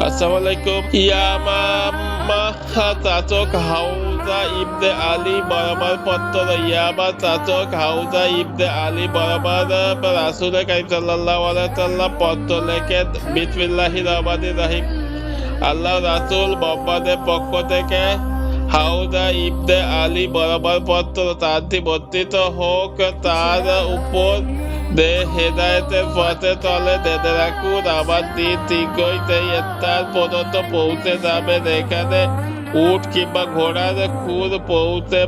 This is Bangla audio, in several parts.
Assalamualaikum. ইয়ামামা চাচক হাউজা ইবনে আলী বরাবর পত্র ইয়ামা চাচক হাউজা ইবনে আলী বরাবর রাসূল কারীম সাল্লাল্লাহু আলাইহি ওয়াসাল্লাম পত্র লেখেন বিসমিল্লাহির রহমানির রহিম। আল্লাহ রাসূল মুহাম্মদের পক্ষ থেকে হাউজা ইবনে আলী বরাবর পত্র শান্তি বর্তিত হোক তার উপর হেদায়েতের পথে তলে বেঁধে রাখুন। আমার দিন শীঘ্রই স্থান পর্যন্ত পৌঁছে যাবেন এখানে উট কিংবা ঘোড়ার খুর পৌঁছে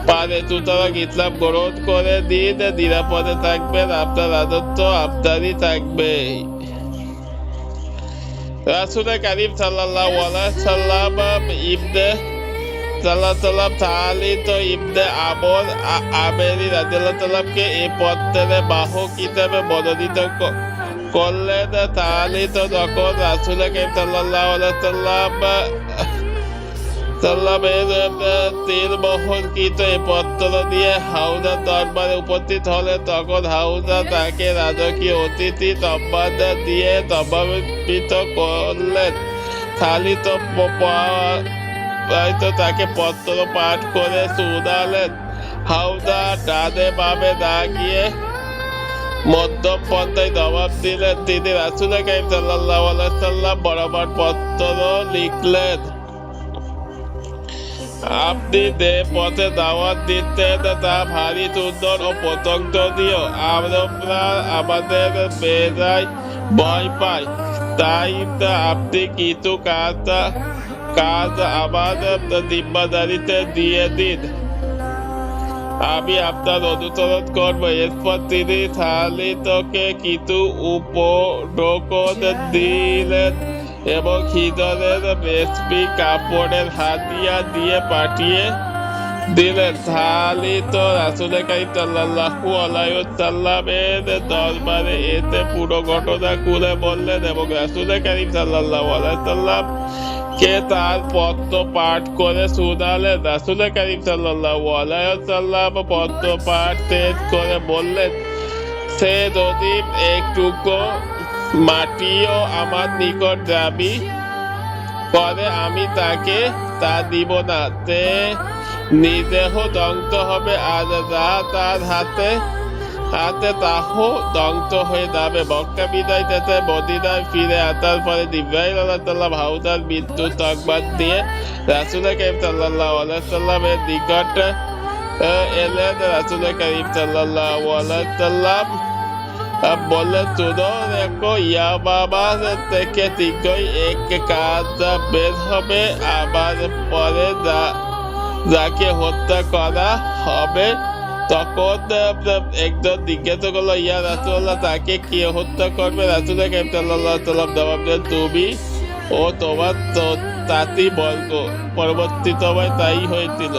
পারে, সুতরাং ইসলাম গ্রহণ করে দিন, নিরাপদে থাকবেন, আপনার রাজত্ব আপনারই থাকবে। রাসূল কারীম সাল্লাল্লাহু আলাইহি সাল্লাম ইবনে তালিত ইবনে আমর আমেরি রাদিয়াল্লাহু তাআলাকে এই পত্রের বাহক হিসেবে মনোনীত করলেন। তালিত যখন রাসূল কারীম সাল্লাল্লাহু আলাইহি সাল্লামের তীর বহনকৃত এই পত্র দিয়ে হাউজার দরবারে উপস্থিত হলেন, তখন হাউজা তাকে রাজকীয় অতিথি সম্মান দিয়ে সম্মানিত করলেন। তালিত তাকে পত্র পাঠ করে শোনালেন। হাউজা ডানে বামে না গিয়ে মধ্যম পন্থায় জবাব দিলেন। তিনি রাসূল কারীম সাল্লাল্লাহু আলাইহি সাল্লাম বরাবর পত্র লিখলেন, আপনি যে পথে দাওয়াত দিতেন তা ভারী সুন্দর ও প্রশংসনীয়। আমরা আমাদের বেজায় ভয় পাই, তাই আপনি কিছু কাজ আমাদের জিম্মাদারিতে দিয়ে দিন, আমি আপনার অনুসরণ করব। এরপর তিনি খালিদকে কিছু উপঢৌকন দিলেন এবং খিজরের রেশমি কাপড়ের হাতিয়া দিয়ে পাঠিয়ে দিলেন। খালিদ রাসূল কারীম সাল্লাল্লাহু আলাইহি ওয়াসাল্লামের দরবারে এসে পুরো ঘটনা খুলে বললেন এবং রাসূল কারীম সাল্লাল্লাহু আলাইহি ওয়াসাল্লাম কে তার পত্র পাঠ করে শোনালেন। রাসূল কারীম সাল্লাল্লাহু আলাইহি ওয়াসাল্লাম পত্র পাঠ শেষ করে বললেন, সে যদি একটুকু মাটিও আমার নিকট দাবি করে আমি তাকে তা দিব না, সে নিজেও ধ্বংস হবে আর যা তার হাতে তাহ ধ্বংস হয়ে যাবে। মক্কা বিদায় থেকে মদিনায় ফিরে আসার পরে জিবরাইল আলাইহিস সালাম হাউজার মৃত্যুর সংবাদ দিয়ে রাসূল কারীম সাল্লাল্লাহু আলাইহি সাল্লামের নিকট এলেন। রাসূল কারীম সাল্লাল্লাহু আলাইহি সাল্লাম বললেন, শুনো রেখো, ইয়ামামা থেকে শীঘ্রই এক কাজ বের হবে, আবার পরে যাকে হত্যা করা হবে। তখন একজন জিজ্ঞেস করলো, ইয়া রাসূলুল্লাহ, তাকে কে হত্যা করবে? রাসূল কারীম সাল্লাল্লাহু আলাইহি সাল্লাম জবাব দেন, তুমি ও তোমার তাঁতি বর্গ। পরবর্তী সময় তাই হয়েছিল।